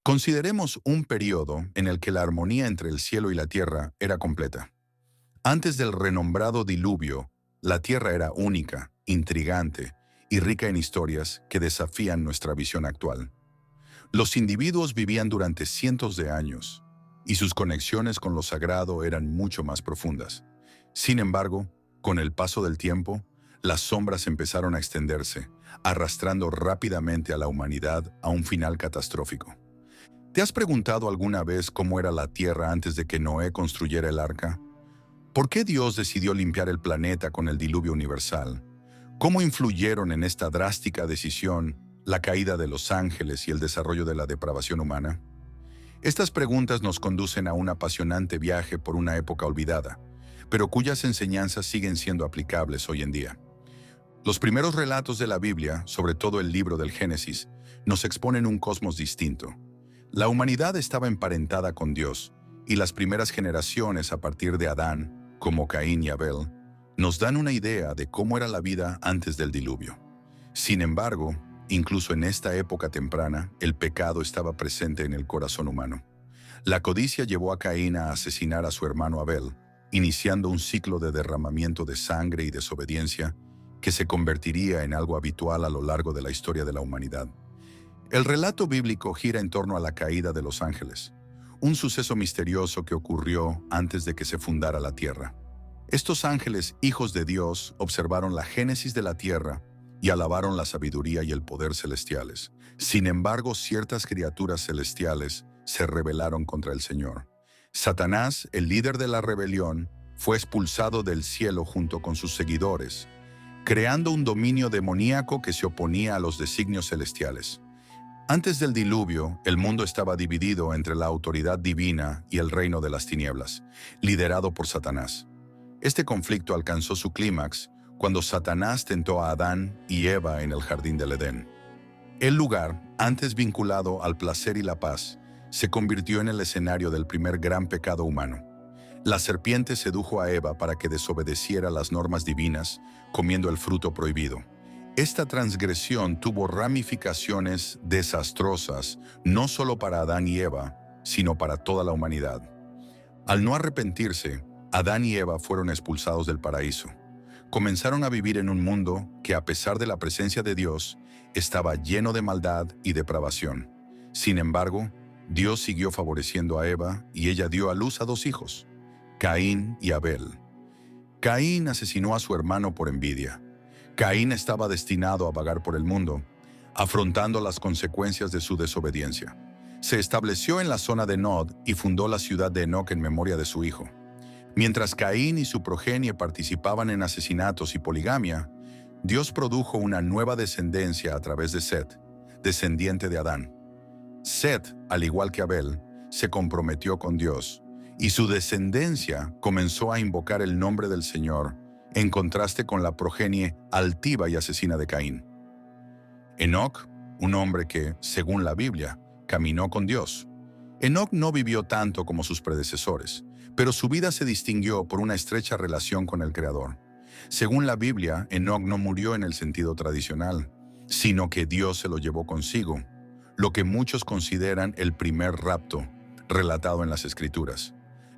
Consideremos un periodo en el que la armonía entre el cielo y la tierra era completa. Antes del renombrado diluvio, la tierra era única, intrigante y rica en historias que desafían nuestra visión actual. Los individuos vivían durante cientos de años y sus conexiones con lo sagrado eran mucho más profundas. Sin embargo, con el paso del tiempo, las sombras empezaron a extenderse, arrastrando rápidamente a la humanidad a un final catastrófico. ¿Te has preguntado alguna vez cómo era la Tierra antes de que Noé construyera el arca? ¿Por qué Dios decidió limpiar el planeta con el diluvio universal? ¿Cómo influyeron en esta drástica decisión la caída de los ángeles y el desarrollo de la depravación humana? Estas preguntas nos conducen a un apasionante viaje por una época olvidada, pero cuyas enseñanzas siguen siendo aplicables hoy en día. Los primeros relatos de la Biblia, sobre todo el libro del Génesis, nos exponen un cosmos distinto. La humanidad estaba emparentada con Dios, y las primeras generaciones a partir de Adán, como Caín y Abel, nos dan una idea de cómo era la vida antes del diluvio. Sin embargo, incluso en esta época temprana, el pecado estaba presente en el corazón humano. La codicia llevó a Caín a asesinar a su hermano Abel, iniciando un ciclo de derramamiento de sangre y desobediencia que se convertiría en algo habitual a lo largo de la historia de la humanidad. El relato bíblico gira en torno a la caída de los ángeles, un suceso misterioso que ocurrió antes de que se fundara la tierra. Estos ángeles, hijos de Dios, observaron la génesis de la tierra y alabaron la sabiduría y el poder celestiales. Sin embargo, ciertas criaturas celestiales se rebelaron contra el Señor. Satanás, el líder de la rebelión, fue expulsado del cielo junto con sus seguidores, creando un dominio demoníaco que se oponía a los designios celestiales. Antes del diluvio, el mundo estaba dividido entre la autoridad divina y el reino de las tinieblas, liderado por Satanás. Este conflicto alcanzó su clímax cuando Satanás tentó a Adán y Eva en el jardín del Edén. El lugar, antes vinculado al placer y la paz, se convirtió en el escenario del primer gran pecado humano. La serpiente sedujo a Eva para que desobedeciera las normas divinas, comiendo el fruto prohibido. Esta transgresión tuvo ramificaciones desastrosas, no solo para Adán y Eva, sino para toda la humanidad. Al no arrepentirse, Adán y Eva fueron expulsados del paraíso. Comenzaron a vivir en un mundo que, a pesar de la presencia de Dios, estaba lleno de maldad y depravación. Sin embargo, Dios siguió favoreciendo a Eva y ella dio a luz a dos hijos, Caín y Abel. Caín asesinó a su hermano por envidia. Caín estaba destinado a vagar por el mundo, afrontando las consecuencias de su desobediencia. Se estableció en la zona de Nod y fundó la ciudad de Enoc en memoria de su hijo. Mientras Caín y su progenie participaban en asesinatos y poligamia, Dios produjo una nueva descendencia a través de Set, descendiente de Adán. Set, al igual que Abel, se comprometió con Dios, y su descendencia comenzó a invocar el nombre del Señor, en contraste con la progenie altiva y asesina de Caín. Enoc, un hombre que, según la Biblia, caminó con Dios. Enoc no vivió tanto como sus predecesores, pero su vida se distinguió por una estrecha relación con el Creador. Según la Biblia, Enoc no murió en el sentido tradicional, sino que Dios se lo llevó consigo, lo que muchos consideran el primer rapto, relatado en las Escrituras.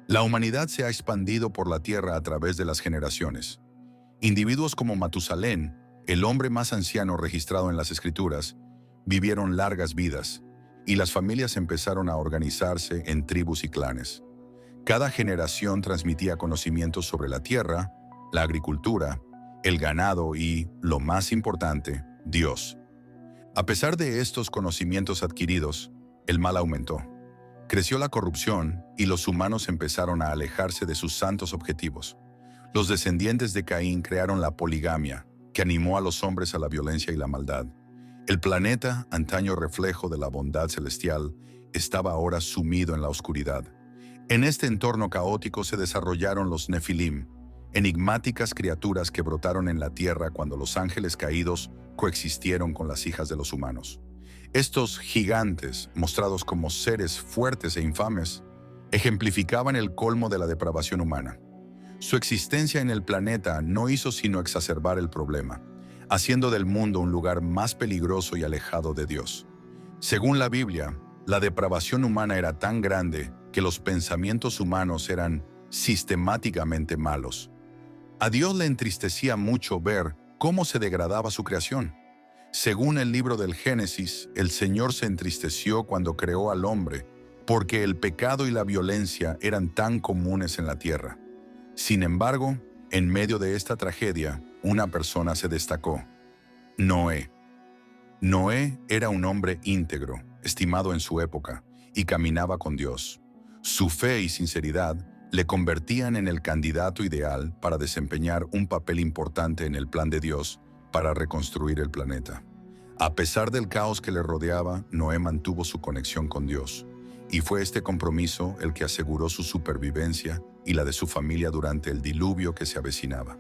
La humanidad se ha expandido por la tierra a través de las generaciones. Individuos como Matusalén, el hombre más anciano registrado en las Escrituras, vivieron largas vidas, y las familias empezaron a organizarse en tribus y clanes. Cada generación transmitía conocimientos sobre la tierra, la agricultura, el ganado y, lo más importante, Dios. A pesar de estos conocimientos adquiridos, el mal aumentó. Creció la corrupción y los humanos empezaron a alejarse de sus santos objetivos. Los descendientes de Caín crearon la poligamia, que animó a los hombres a la violencia y la maldad. El planeta, antaño reflejo de la bondad celestial, estaba ahora sumido en la oscuridad. En este entorno caótico se desarrollaron los Nefilim, enigmáticas criaturas que brotaron en la tierra cuando los ángeles caídos coexistieron con las hijas de los humanos. Estos gigantes, mostrados como seres fuertes e infames, ejemplificaban el colmo de la depravación humana. Su existencia en el planeta no hizo sino exacerbar el problema, haciendo del mundo un lugar más peligroso y alejado de Dios. Según la Biblia, La depravación humana era tan grande que los pensamientos humanos eran sistemáticamente malos. A Dios le entristecía mucho ver cómo se degradaba su creación. Según el libro del Génesis, el Señor se entristeció cuando creó al hombre, porque el pecado y la violencia eran tan comunes en la tierra. Sin embargo, en medio de esta tragedia, una persona se destacó: Noé. Noé era un hombre íntegro, estimado en su época, y caminaba con Dios. Su fe y sinceridad le convertían en el candidato ideal para desempeñar un papel importante en el plan de Dios para reconstruir el planeta. A pesar del caos que le rodeaba, Noé mantuvo su conexión con Dios, y fue este compromiso el que aseguró su supervivencia y la de su familia durante el diluvio que se avecinaba.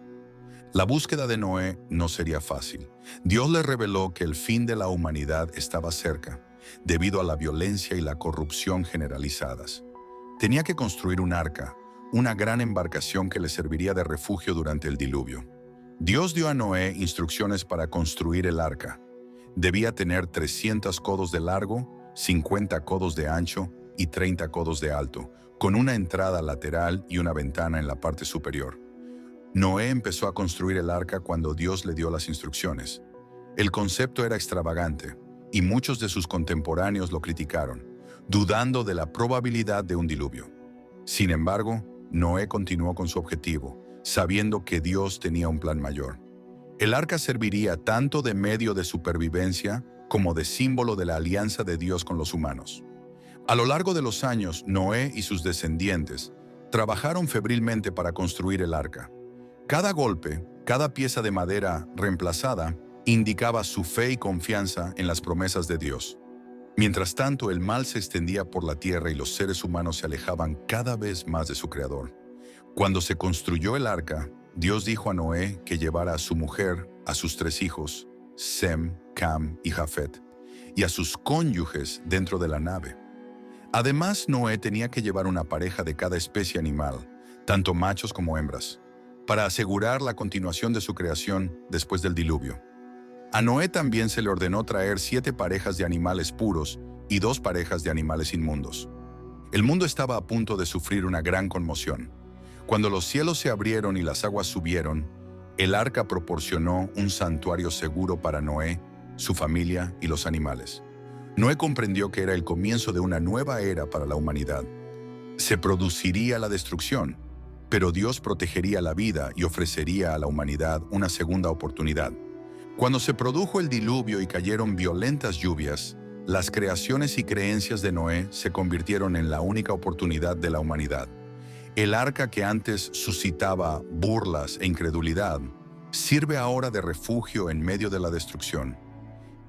La búsqueda de Noé no sería fácil. Dios le reveló que el fin de la humanidad estaba cerca, debido a la violencia y la corrupción generalizadas. Tenía que construir un arca, una gran embarcación que le serviría de refugio durante el diluvio. Dios dio a Noé instrucciones para construir el arca. Debía tener 300 codos de largo, 50 codos de ancho y 30 codos de alto, con una entrada lateral y una ventana en la parte superior. Noé empezó a construir el arca cuando Dios le dio las instrucciones. El concepto era extravagante, y muchos de sus contemporáneos lo criticaron, dudando de la probabilidad de un diluvio. Sin embargo, Noé continuó con su objetivo, sabiendo que Dios tenía un plan mayor. El arca serviría tanto de medio de supervivencia como de símbolo de la alianza de Dios con los humanos. A lo largo de los años, Noé y sus descendientes trabajaron febrilmente para construir el arca. Cada golpe, cada pieza de madera reemplazada, indicaba su fe y confianza en las promesas de Dios. Mientras tanto, el mal se extendía por la tierra y los seres humanos se alejaban cada vez más de su Creador. Cuando se construyó el arca, Dios dijo a Noé que llevara a su mujer, a sus 3 hijos, Sem, Cam y Jafet, y a sus cónyuges dentro de la nave. Además, Noé tenía que llevar una pareja de cada especie animal, tanto machos como hembras, para asegurar la continuación de su creación después del diluvio. A Noé también se le ordenó traer 7 parejas de animales puros y 2 parejas de animales inmundos. El mundo estaba a punto de sufrir una gran conmoción. Cuando los cielos se abrieron y las aguas subieron, el arca proporcionó un santuario seguro para Noé, su familia y los animales. Noé comprendió que era el comienzo de una nueva era para la humanidad. Se produciría la destrucción, pero Dios protegería la vida y ofrecería a la humanidad una segunda oportunidad. Cuando se produjo el diluvio y cayeron violentas lluvias, las creaciones y creencias de Noé se convirtieron en la única oportunidad de la humanidad. El arca que antes suscitaba burlas e incredulidad, sirve ahora de refugio en medio de la destrucción.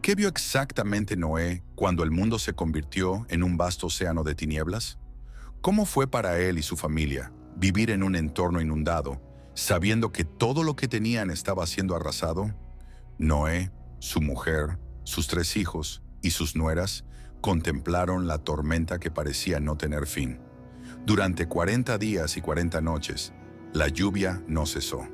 ¿Qué vio exactamente Noé cuando el mundo se convirtió en un vasto océano de tinieblas? ¿Cómo fue para él y su familia vivir en un entorno inundado, sabiendo que todo lo que tenían estaba siendo arrasado? Noé, su mujer, sus 3 hijos y sus nueras contemplaron la tormenta que parecía no tener fin. Durante 40 días y 40 noches, la lluvia no cesó.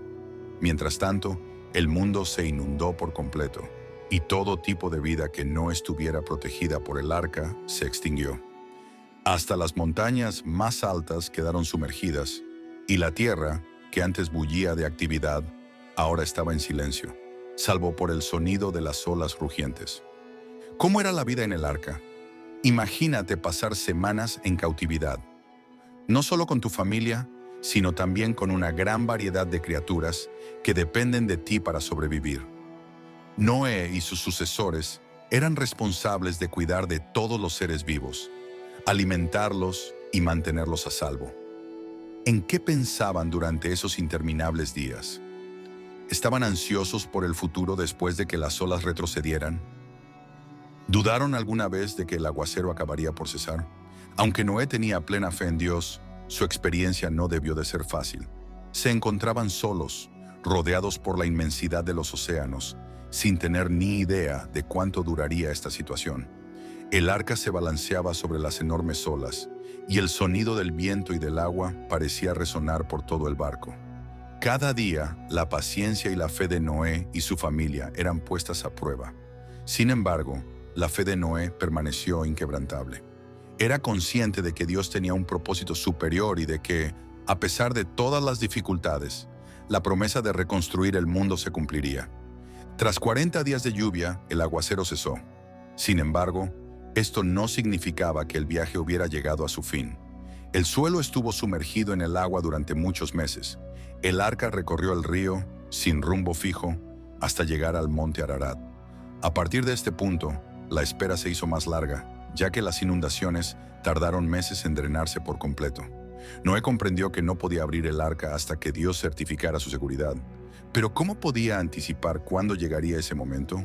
Mientras tanto, el mundo se inundó por completo, y todo tipo de vida que no estuviera protegida por el arca se extinguió. Hasta las montañas más altas quedaron sumergidas, y la tierra, que antes bullía de actividad, ahora estaba en silencio, salvo por el sonido de las olas rugientes. ¿Cómo era la vida en el arca? Imagínate pasar semanas en cautividad, no solo con tu familia, sino también con una gran variedad de criaturas que dependen de ti para sobrevivir. Noé y sus sucesores eran responsables de cuidar de todos los seres vivos, alimentarlos y mantenerlos a salvo. ¿En qué pensaban durante esos interminables días? ¿Estaban ansiosos por el futuro después de que las olas retrocedieran? ¿Dudaron alguna vez de que el aguacero acabaría por cesar? Aunque Noé tenía plena fe en Dios, su experiencia no debió de ser fácil. Se encontraban solos, rodeados por la inmensidad de los océanos, sin tener ni idea de cuánto duraría esta situación. El arca se balanceaba sobre las enormes olas, y el sonido del viento y del agua parecía resonar por todo el barco. Cada día, la paciencia y la fe de Noé y su familia eran puestas a prueba. Sin embargo, la fe de Noé permaneció inquebrantable. Era consciente de que Dios tenía un propósito superior y de que, a pesar de todas las dificultades, la promesa de reconstruir el mundo se cumpliría. Tras 40 días de lluvia, el aguacero cesó. Sin embargo, esto no significaba que el viaje hubiera llegado a su fin. El suelo estuvo sumergido en el agua durante muchos meses. El arca recorrió el río, sin rumbo fijo, hasta llegar al monte Ararat. A partir de este punto, la espera se hizo más larga, ya que las inundaciones tardaron meses en drenarse por completo. Noé comprendió que no podía abrir el arca hasta que Dios certificara su seguridad. Pero ¿cómo podía anticipar cuándo llegaría ese momento?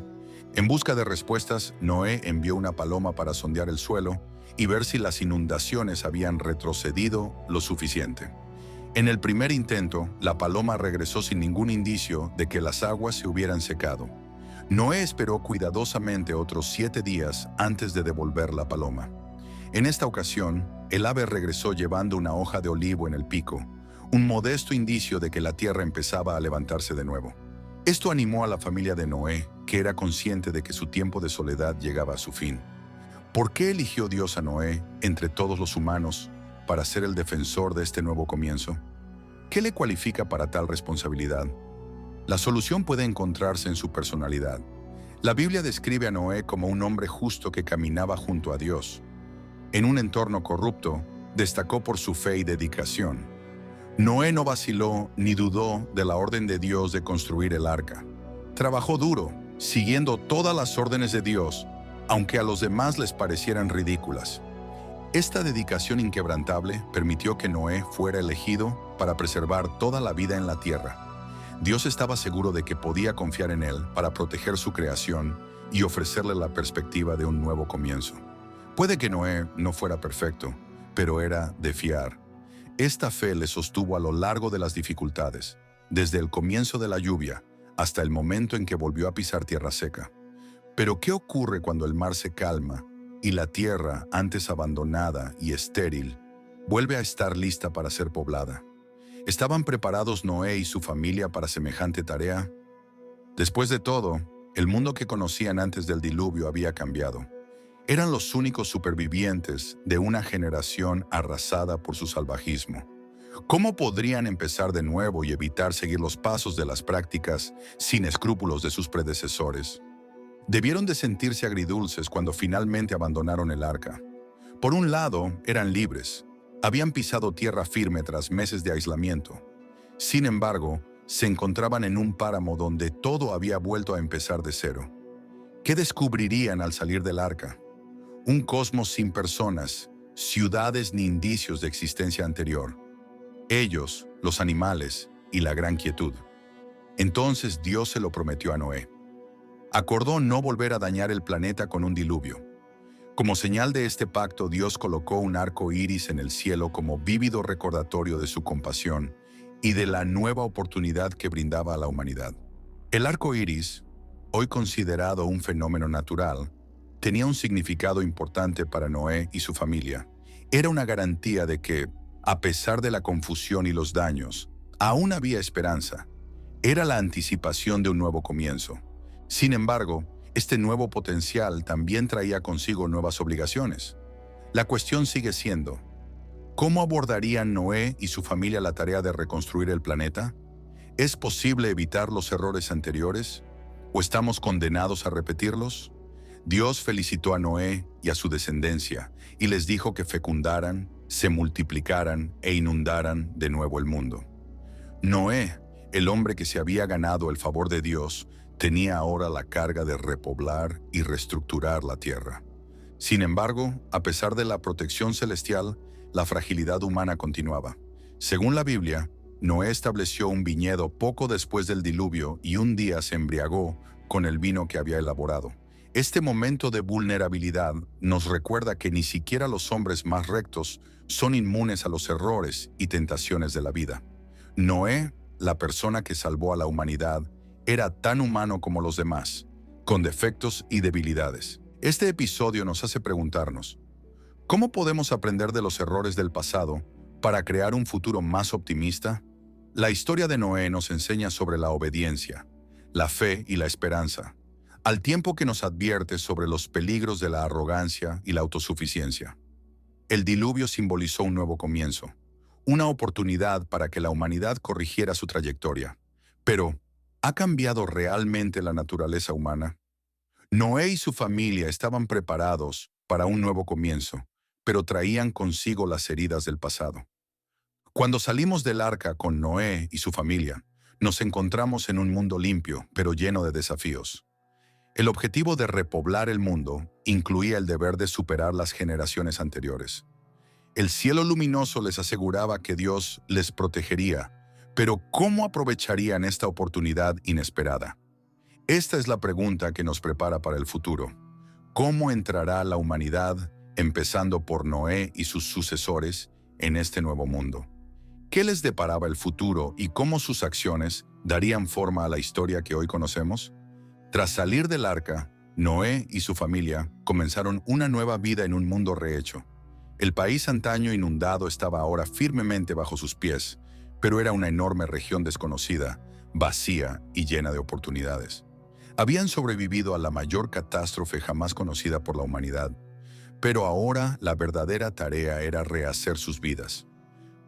En busca de respuestas, Noé envió una paloma para sondear el suelo y ver si las inundaciones habían retrocedido lo suficiente. En el primer intento, la paloma regresó sin ningún indicio de que las aguas se hubieran secado. Noé esperó cuidadosamente otros 7 días antes de devolver la paloma. En esta ocasión, el ave regresó llevando una hoja de olivo en el pico, un modesto indicio de que la tierra empezaba a levantarse de nuevo. Esto animó a la familia de Noé, que era consciente de que su tiempo de soledad llegaba a su fin. ¿Por qué eligió Dios a Noé, entre todos los humanos, para ser el defensor de este nuevo comienzo? ¿Qué le cualifica para tal responsabilidad? La solución puede encontrarse en su personalidad. La Biblia describe a Noé como un hombre justo que caminaba junto a Dios. En un entorno corrupto, destacó por su fe y dedicación. Noé no vaciló ni dudó de la orden de Dios de construir el arca. Trabajó duro, siguiendo todas las órdenes de Dios, aunque a los demás les parecieran ridículas. Esta dedicación inquebrantable permitió que Noé fuera elegido para preservar toda la vida en la tierra. Dios estaba seguro de que podía confiar en él para proteger su creación y ofrecerle la perspectiva de un nuevo comienzo. Puede que Noé no fuera perfecto, pero era de fiar. Esta fe le sostuvo a lo largo de las dificultades, desde el comienzo de la lluvia hasta el momento en que volvió a pisar tierra seca. Pero ¿qué ocurre cuando el mar se calma y la tierra, antes abandonada y estéril, vuelve a estar lista para ser poblada? ¿Estaban preparados Noé y su familia para semejante tarea? Después de todo, el mundo que conocían antes del diluvio había cambiado. Eran los únicos supervivientes de una generación arrasada por su salvajismo. ¿Cómo podrían empezar de nuevo y evitar seguir los pasos de las prácticas sin escrúpulos de sus predecesores? Debieron de sentirse agridulces cuando finalmente abandonaron el arca. Por un lado, eran libres. Habían pisado tierra firme tras meses de aislamiento. Sin embargo, se encontraban en un páramo donde todo había vuelto a empezar de cero. ¿Qué descubrirían al salir del arca? Un cosmos sin personas, ciudades ni indicios de existencia anterior. Ellos, los animales y la gran quietud. Entonces Dios se lo prometió a Noé. Acordó no volver a dañar el planeta con un diluvio. Como señal de este pacto, Dios colocó un arco iris en el cielo como vívido recordatorio de su compasión y de la nueva oportunidad que brindaba a la humanidad. El arco iris, hoy considerado un fenómeno natural, tenía un significado importante para Noé y su familia. Era una garantía de que, a pesar de la confusión y los daños, aún había esperanza. Era la anticipación de un nuevo comienzo. Sin embargo, este nuevo potencial también traía consigo nuevas obligaciones. La cuestión sigue siendo, ¿cómo abordarían Noé y su familia la tarea de reconstruir el planeta? ¿Es posible evitar los errores anteriores? ¿O estamos condenados a repetirlos? Dios felicitó a Noé y a su descendencia y les dijo que fecundaran, se multiplicaran e inundaran de nuevo el mundo. Noé, el hombre que se había ganado el favor de Dios, tenía ahora la carga de repoblar y reestructurar la tierra. Sin embargo, a pesar de la protección celestial, la fragilidad humana continuaba. Según la Biblia, Noé estableció un viñedo poco después del diluvio y un día se embriagó con el vino que había elaborado. Este momento de vulnerabilidad nos recuerda que ni siquiera los hombres más rectos son inmunes a los errores y tentaciones de la vida. Noé, la persona que salvó a la humanidad, era tan humano como los demás, con defectos y debilidades. Este episodio nos hace preguntarnos, ¿cómo podemos aprender de los errores del pasado para crear un futuro más optimista? La historia de Noé nos enseña sobre la obediencia, la fe y la esperanza, al tiempo que nos advierte sobre los peligros de la arrogancia y la autosuficiencia. El diluvio simbolizó un nuevo comienzo, una oportunidad para que la humanidad corrigiera su trayectoria. Pero, ¿ha cambiado realmente la naturaleza humana? Noé y su familia estaban preparados para un nuevo comienzo, pero traían consigo las heridas del pasado. Cuando salimos del arca con Noé y su familia, nos encontramos en un mundo limpio, pero lleno de desafíos. El objetivo de repoblar el mundo incluía el deber de superar las generaciones anteriores. El cielo luminoso les aseguraba que Dios les protegería, pero ¿cómo aprovecharían esta oportunidad inesperada? Esta es la pregunta que nos prepara para el futuro. ¿Cómo entrará la humanidad, empezando por Noé y sus sucesores, en este nuevo mundo? ¿Qué les deparaba el futuro y cómo sus acciones darían forma a la historia que hoy conocemos? Tras salir del arca, Noé y su familia comenzaron una nueva vida en un mundo rehecho. El país antaño inundado estaba ahora firmemente bajo sus pies, pero era una enorme región desconocida, vacía y llena de oportunidades. Habían sobrevivido a la mayor catástrofe jamás conocida por la humanidad, pero ahora la verdadera tarea era rehacer sus vidas.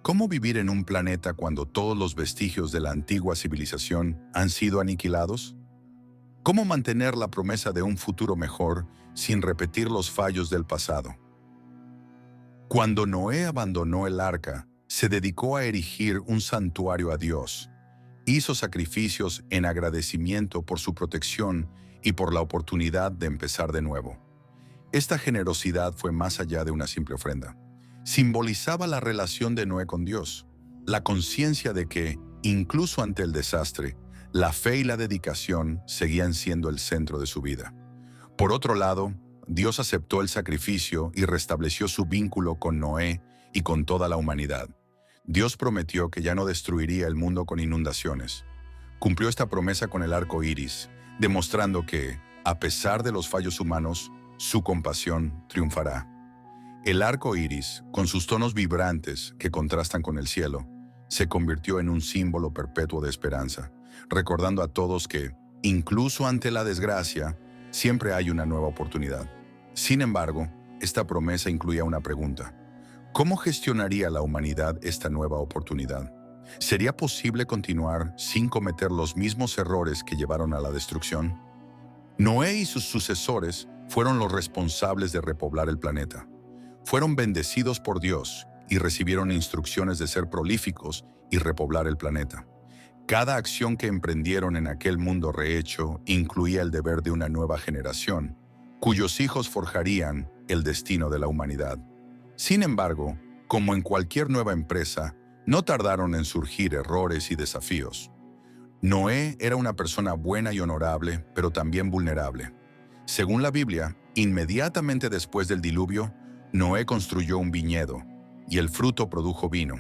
¿Cómo vivir en un planeta cuando todos los vestigios de la antigua civilización han sido aniquilados? ¿Cómo mantener la promesa de un futuro mejor sin repetir los fallos del pasado? Cuando Noé abandonó el arca, se dedicó a erigir un santuario a Dios. Hizo sacrificios en agradecimiento por su protección y por la oportunidad de empezar de nuevo. Esta generosidad fue más allá de una simple ofrenda. Simbolizaba la relación de Noé con Dios, la conciencia de que, incluso ante el desastre, la fe y la dedicación seguían siendo el centro de su vida. Por otro lado, Dios aceptó el sacrificio y restableció su vínculo con Noé y con toda la humanidad. Dios prometió que ya no destruiría el mundo con inundaciones. Cumplió esta promesa con el arco iris, demostrando que, a pesar de los fallos humanos, su compasión triunfará. El arco iris, con sus tonos vibrantes que contrastan con el cielo, se convirtió en un símbolo perpetuo de esperanza, recordando a todos que, incluso ante la desgracia, siempre hay una nueva oportunidad. Sin embargo, esta promesa incluía una pregunta. ¿Cómo gestionaría la humanidad esta nueva oportunidad? ¿Sería posible continuar sin cometer los mismos errores que llevaron a la destrucción? Noé y sus sucesores fueron los responsables de repoblar el planeta. Fueron bendecidos por Dios y recibieron instrucciones de ser prolíficos y repoblar el planeta. Cada acción que emprendieron en aquel mundo rehecho incluía el deber de una nueva generación, cuyos hijos forjarían el destino de la humanidad. Sin embargo, como en cualquier nueva empresa, no tardaron en surgir errores y desafíos. Noé era una persona buena y honorable, pero también vulnerable. Según la Biblia, inmediatamente después del diluvio, Noé construyó un viñedo, y el fruto produjo vino.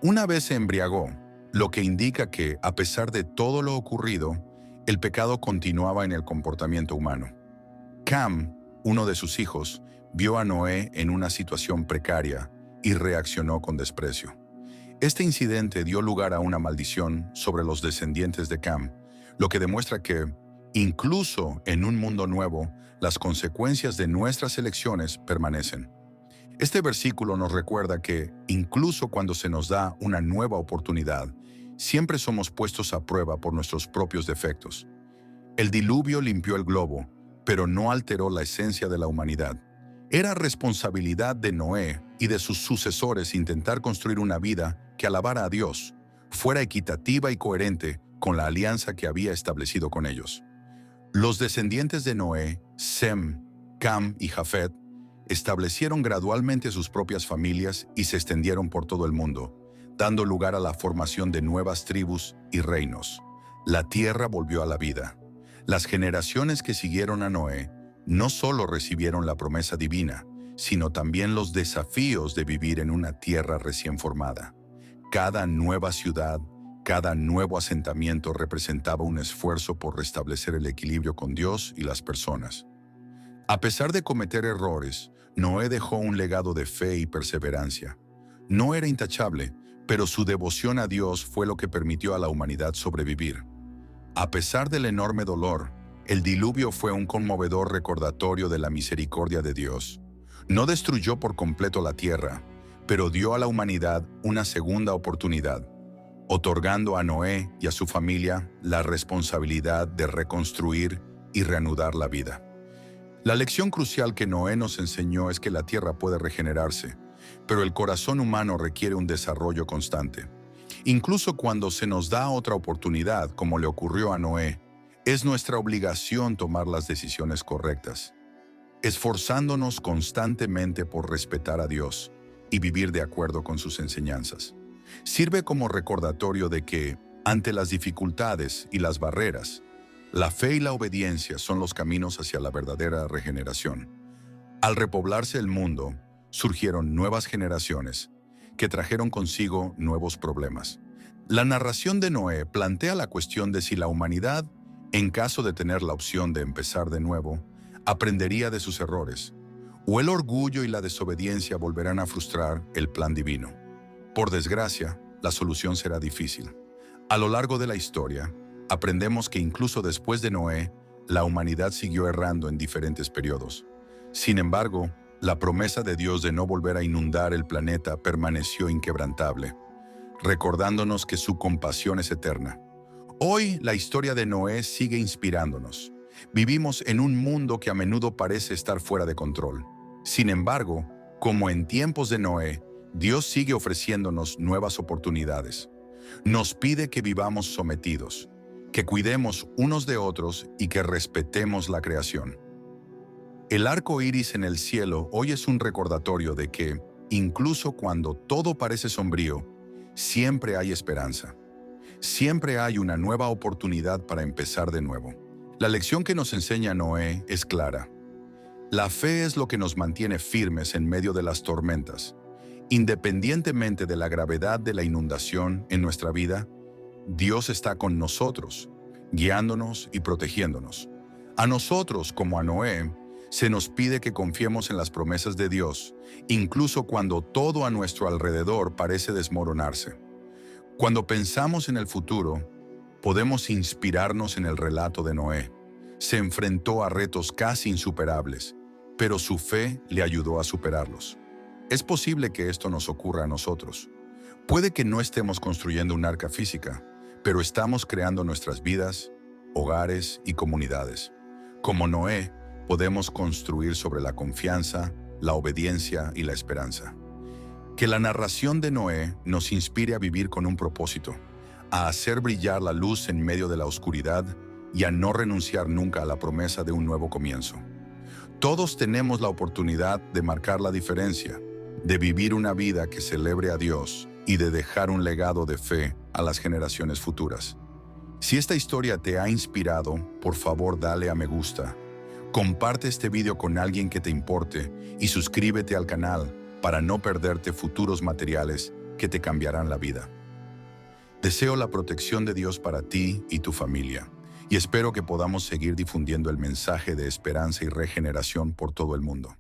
Una vez se embriagó, lo que indica que, a pesar de todo lo ocurrido, el pecado continuaba en el comportamiento humano. Cam, uno de sus hijos, vio a Noé en una situación precaria y reaccionó con desprecio. Este incidente dio lugar a una maldición sobre los descendientes de Cam, lo que demuestra que, incluso en un mundo nuevo, las consecuencias de nuestras elecciones permanecen. Este versículo nos recuerda que, incluso cuando se nos da una nueva oportunidad, siempre somos puestos a prueba por nuestros propios defectos. El diluvio limpió el globo, pero no alteró la esencia de la humanidad. Era responsabilidad de Noé y de sus sucesores intentar construir una vida que alabara a Dios, fuera equitativa y coherente con la alianza que había establecido con ellos. Los descendientes de Noé, Sem, Cam y Jafet, establecieron gradualmente sus propias familias y se extendieron por todo el mundo, dando lugar a la formación de nuevas tribus y reinos. La tierra volvió a la vida. Las generaciones que siguieron a Noé no solo recibieron la promesa divina, sino también los desafíos de vivir en una tierra recién formada. Cada nueva ciudad, cada nuevo asentamiento representaba un esfuerzo por restablecer el equilibrio con Dios y las personas. A pesar de cometer errores, Noé dejó un legado de fe y perseverancia. No era intachable, pero su devoción a Dios fue lo que permitió a la humanidad sobrevivir. A pesar del enorme dolor, el diluvio fue un conmovedor recordatorio de la misericordia de Dios. No destruyó por completo la tierra, pero dio a la humanidad una segunda oportunidad, otorgando a Noé y a su familia la responsabilidad de reconstruir y reanudar la vida. La lección crucial que Noé nos enseñó es que la tierra puede regenerarse, pero el corazón humano requiere un desarrollo constante. Incluso cuando se nos da otra oportunidad, como le ocurrió a Noé, es nuestra obligación tomar las decisiones correctas, esforzándonos constantemente por respetar a Dios y vivir de acuerdo con sus enseñanzas. Sirve como recordatorio de que, ante las dificultades y las barreras, la fe y la obediencia son los caminos hacia la verdadera regeneración. Al repoblarse el mundo, surgieron nuevas generaciones que trajeron consigo nuevos problemas. La narración de Noé plantea la cuestión de si la humanidad, en caso de tener la opción de empezar de nuevo, aprendería de sus errores, o el orgullo y la desobediencia volverán a frustrar el plan divino. Por desgracia, la solución será difícil. A lo largo de la historia, aprendemos que incluso después de Noé, la humanidad siguió errando en diferentes periodos. Sin embargo, la promesa de Dios de no volver a inundar el planeta permaneció inquebrantable, recordándonos que su compasión es eterna. Hoy, la historia de Noé sigue inspirándonos. Vivimos en un mundo que a menudo parece estar fuera de control. Sin embargo, como en tiempos de Noé, Dios sigue ofreciéndonos nuevas oportunidades. Nos pide que vivamos sometidos, que cuidemos unos de otros y que respetemos la creación. El arco iris en el cielo hoy es un recordatorio de que, incluso cuando todo parece sombrío, siempre hay esperanza. Siempre hay una nueva oportunidad para empezar de nuevo. La lección que nos enseña Noé es clara. La fe es lo que nos mantiene firmes en medio de las tormentas. Independientemente de la gravedad de la inundación en nuestra vida, Dios está con nosotros, guiándonos y protegiéndonos. A nosotros, como a Noé, se nos pide que confiemos en las promesas de Dios, incluso cuando todo a nuestro alrededor parece desmoronarse. Cuando pensamos en el futuro, podemos inspirarnos en el relato de Noé. Se enfrentó a retos casi insuperables, pero su fe le ayudó a superarlos. Es posible que esto nos ocurra a nosotros. Puede que no estemos construyendo un arca física, pero estamos creando nuestras vidas, hogares y comunidades. Como Noé, podemos construir sobre la confianza, la obediencia y la esperanza. Que la narración de Noé nos inspire a vivir con un propósito, a hacer brillar la luz en medio de la oscuridad y a no renunciar nunca a la promesa de un nuevo comienzo. Todos tenemos la oportunidad de marcar la diferencia, de vivir una vida que celebre a Dios y de dejar un legado de fe a las generaciones futuras. Si esta historia te ha inspirado, por favor dale a me gusta. Comparte este video con alguien que te importe y suscríbete al canal para no perderte futuros materiales que te cambiarán la vida. Deseo la protección de Dios para ti y tu familia, y espero que podamos seguir difundiendo el mensaje de esperanza y regeneración por todo el mundo.